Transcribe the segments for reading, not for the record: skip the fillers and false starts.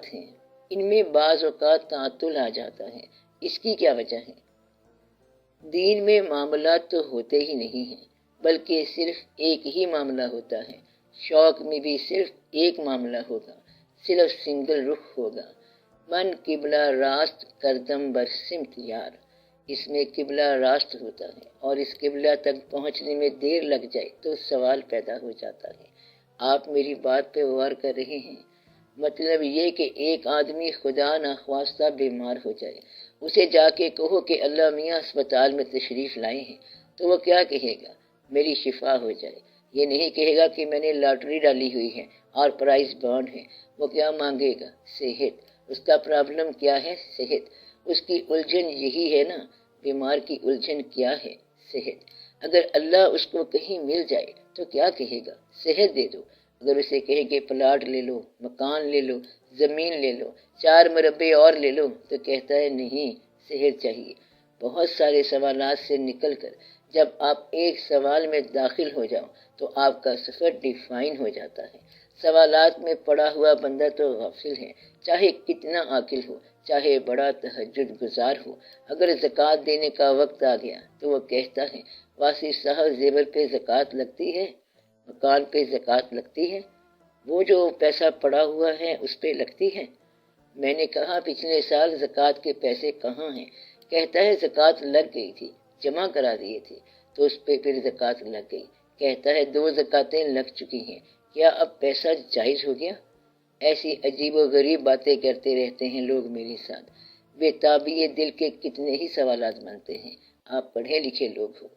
معاملات ہیں، ان میں بعض اوقات تعطل آ جاتا ہے۔ اس کی کیا وجہ ہے؟ دین میں معاملات تو ہوتے ہی نہیں ہیں، بلکہ صرف ایک ہی معاملہ ہوتا ہے۔ شوق میں بھی صرف ایک معاملہ ہوگا، صرف سنگل رخ ہوگا۔ من قبلہ راست کردم بر سمت یار، اس میں قبلہ راست ہوتا ہے اور اس قبلہ تک پہنچنے میں دیر لگ جائے تو سوال پیدا ہو جاتا ہے۔ آپ میری بات پہ غور کر رہے ہیں؟ مطلب یہ کہ ایک آدمی خدا نخواستہ بیمار ہو جائے، اسے جا کے کہو کہ اللہ میاں اسپتال میں تشریف لائے ہیں، تو وہ کیا کہے گا؟ میری شفا ہو جائے۔ یہ نہیں کہے گا کہ میں نے لاٹری ڈالی ہوئی ہے اور پرائز بانڈ ہے۔ وہ کیا مانگے گا؟ صحت۔ اس کا پرابلم کیا ہے؟ صحت۔ اس کی الجھن یہی ہے نا، بیمار کی الجھن کیا ہے؟ صحت۔ اگر اللہ اس کو کہیں مل جائے تو کیا کہے گا؟ صحت دے دو۔ اگر اسے کہے کہ پلاٹ لے لو، مکان لے لو، زمین لے لو، 4 مربے اور لے لو، تو کہتا ہے نہیں، صحت چاہیے۔ بہت سارے سوالات سے نکل کر جب آپ ایک سوال میں داخل ہو جاؤ تو آپ کا سفر ڈیفائن ہو جاتا ہے۔ سوالات میں پڑا ہوا بندہ تو غافل ہے، چاہے کتنا عاقل ہو، چاہے بڑا تہجد گزار ہو۔ اگر زکوٰۃ دینے کا وقت آ گیا تو وہ کہتا ہے واسی صاحب زیور پہ زکوٰۃ لگتی ہے، مکان پہ زکوٰۃ لگتی ہے، وہ جو پیسہ پڑا ہوا ہے اس پہ لگتی ہے؟ میں نے کہا پچھلے سال زکوٰۃ کے پیسے کہاں ہیں؟ کہتا ہے زکوٰۃ لگ گئی تھی، جمع کرا دیے تھے تو اس پہ پھر زکوٰۃ لگ گئی۔ کہتا ہے 2 زکوٰتیں لگ چکی ہیں، کیا اب پیسہ جائز ہو گیا؟ ایسی عجیب و غریب باتیں کرتے رہتے ہیں لوگ میرے ساتھ۔ بے تابی دل کے کتنے ہی سوالات بنتے ہیں۔ آپ پڑھے لکھے لوگ ہو،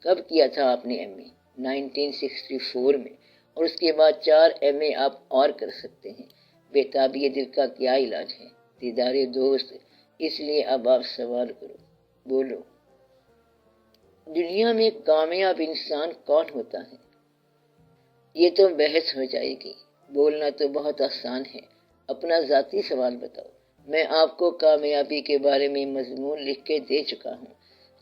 کب کیا تھا آپ نے ایم اے؟ 1964 میں، اور اس کے بعد 4 ایم اے آپ اور کر سکتے ہیں۔ بے تابی دل کا کیا علاج ہے؟ دیدار دوست۔ اس لیے اب آپ سوال کرو، بولو، دنیا میں کامیاب انسان کون ہوتا ہے؟ یہ تو بحث ہو جائے گی، بولنا تو بہت آسان ہے۔ اپنا ذاتی سوال بتاؤ۔ میں آپ کو کامیابی کے بارے میں مضمون لکھ کے دے چکا ہوں۔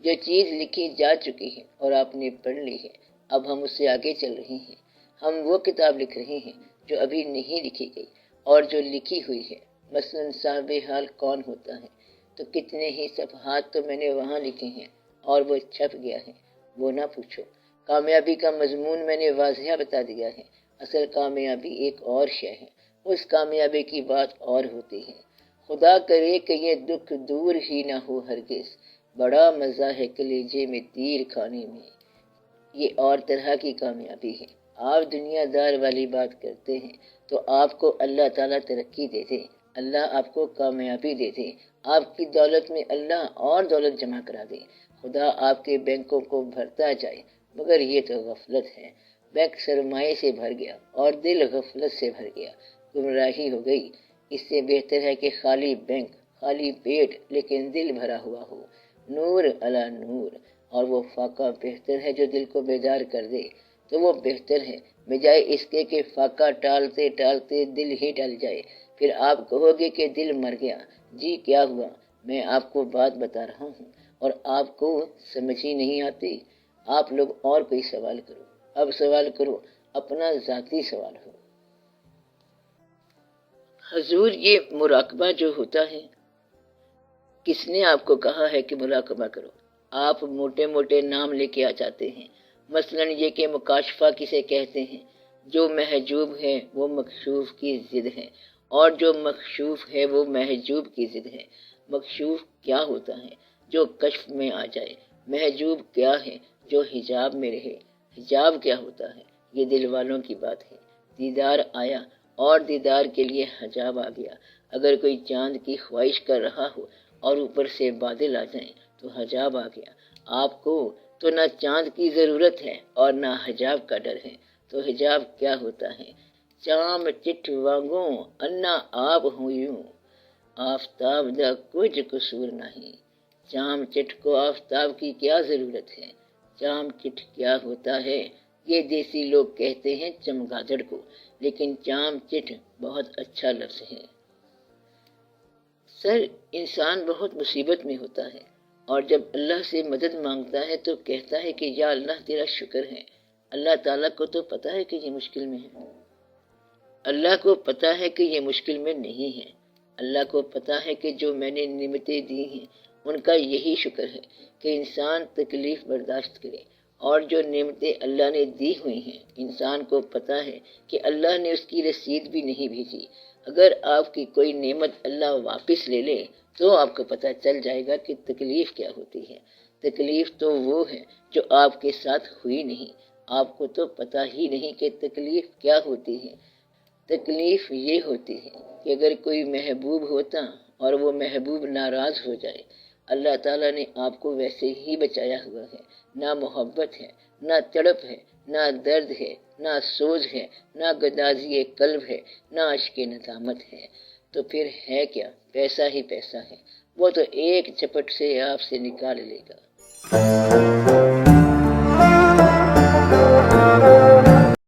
جو چیز لکھی جا چکی ہے اور آپ نے پڑھ لی ہے، اب ہم اس سے آگے چل رہے ہیں۔ ہم وہ کتاب لکھ رہے ہیں جو ابھی نہیں لکھی گئی اور جو لکھی ہوئی ہے۔ مثلاً صاحب حال کون ہوتا ہے، تو کتنے ہی صفحات تو میں نے وہاں لکھے ہیں اور وہ چھپ گیا ہے، وہ نہ پوچھو۔ کامیابی کا مضمون میں نے واضح بتا دیا ہے۔ اصل کامیابی ایک اور شے ہے، اس کامیابی کی بات اور ہوتی ہے۔ خدا کرے کہ یہ دکھ دور ہی نہ ہو ہرگز، بڑا مزہ ہے کلیجے میں تیر کھانے میں۔ یہ اور طرح کی کامیابی ہے۔ آپ دنیا دار والی بات کرتے ہیں تو آپ کو اللہ تعالیٰ ترقی دے دے، اللہ آپ کو کامیابی دے دے، آپ کی دولت میں اللہ اور دولت جمع کرا دے، خدا آپ کے بینکوں کو بھرتا جائے، مگر یہ تو غفلت ہے۔ بینک سرمایے سے بھر گیا اور دل غفلت سے بھر گیا، گمراہی ہو گئی۔ اس سے بہتر ہے کہ خالی بینک، خالی پیٹ، لیکن دل بھرا ہوا ہو، نور علی نور۔ اور وہ فاقہ بہتر ہے جو دل کو بیدار کر دے، تو وہ بہتر ہے بجائے اس کے کہ فاقہ ٹالتے ٹالتے دل ہی ٹل جائے۔ پھر آپ کہو گے کہ دل مر گیا۔ جی کیا ہوا؟ میں آپ کو بات بتا رہا ہوں اور آپ کو سمجھ ہی نہیں آتی۔ آپ لوگ اور کوئی سوال کرو، اب سوال کرو، اپنا ذاتی سوال ہو۔ حضور یہ مراقبہ جو ہوتا ہے، کس نے آپ کو کہا ہے کہ مراقبہ کرو؟ آپ موٹے موٹے نام لے کے آ جاتے ہیں، مثلاً یہ کہ مکاشفہ کسے کہتے ہیں؟ جو محجوب ہے وہ مکشوف کی ضد ہے، اور جو مکشوف ہے وہ محجوب کی ضد ہے۔ مکشوف کیا ہوتا ہے؟ جو کشف میں آ جائے۔ محجوب کیا ہے؟ جو حجاب میں رہے۔ حجاب کیا ہوتا ہے؟ یہ دل والوں کی بات ہے۔ دیدار آیا اور دیدار کے لیے حجاب آ گیا۔ اگر کوئی چاند کی خواہش کر رہا ہو اور اوپر سے بادل آ جائیں تو حجاب آ گیا۔ آپ کو تو نہ چاند کی ضرورت ہے اور نہ حجاب کا ڈر ہے، تو حجاب کیا ہوتا ہے؟ چام چٹ وانگوں انا آپ ہوں یوں، آفتاب دا کچھ قصور نہیں۔ چام چٹ کو آفتاب کی کیا ضرورت ہے؟ چام چٹ کیا ہوتا ہے؟ یہ دیسی لوگ کہتے ہیں چمگادڑ کو، لیکن چام چٹ بہت اچھا لفظ ہے۔ سر، انسان بہت مصیبت میں ہوتا ہے اور جب اللہ سے مدد مانگتا ہے تو کہتا ہے کہ یا اللہ تیرا شکر ہے۔ اللہ تعالیٰ کو تو پتا ہے کہ یہ مشکل میں ہے، اللہ کو پتا ہے کہ یہ مشکل میں نہیں ہے، اللہ کو پتہ ہے کہ جو میں نے نعمتیں دی ہیں ان کا یہی شکر ہے کہ انسان تکلیف برداشت کرے، اور جو نعمتیں اللہ نے دی ہوئی ہیں انسان کو پتہ ہے کہ اللہ نے اس کی رسید بھی نہیں بھیجی۔ اگر آپ کی کوئی نعمت اللہ واپس لے لے تو آپ کو پتہ چل جائے گا کہ تکلیف کیا ہوتی ہے۔ تکلیف تو وہ ہے جو آپ کے ساتھ ہوئی نہیں، آپ کو تو پتہ ہی نہیں کہ تکلیف کیا ہوتی ہے۔ تکلیف یہ ہوتی ہے کہ اگر کوئی محبوب ہوتا اور وہ محبوب ناراض ہو جائے، اللہ تعالیٰ نے آپ کو ویسے ہی بچایا ہوا ہے۔ نہ محبت ہے، نہ تڑپ ہے، نہ درد ہے، نہ سوز ہے، نہ گدازی قلب ہے، نہ اشک ندامت ہے، تو پھر ہے کیا؟ پیسہ ہی پیسہ ہے، وہ تو ایک جھپٹ سے آپ سے نکال لے گا۔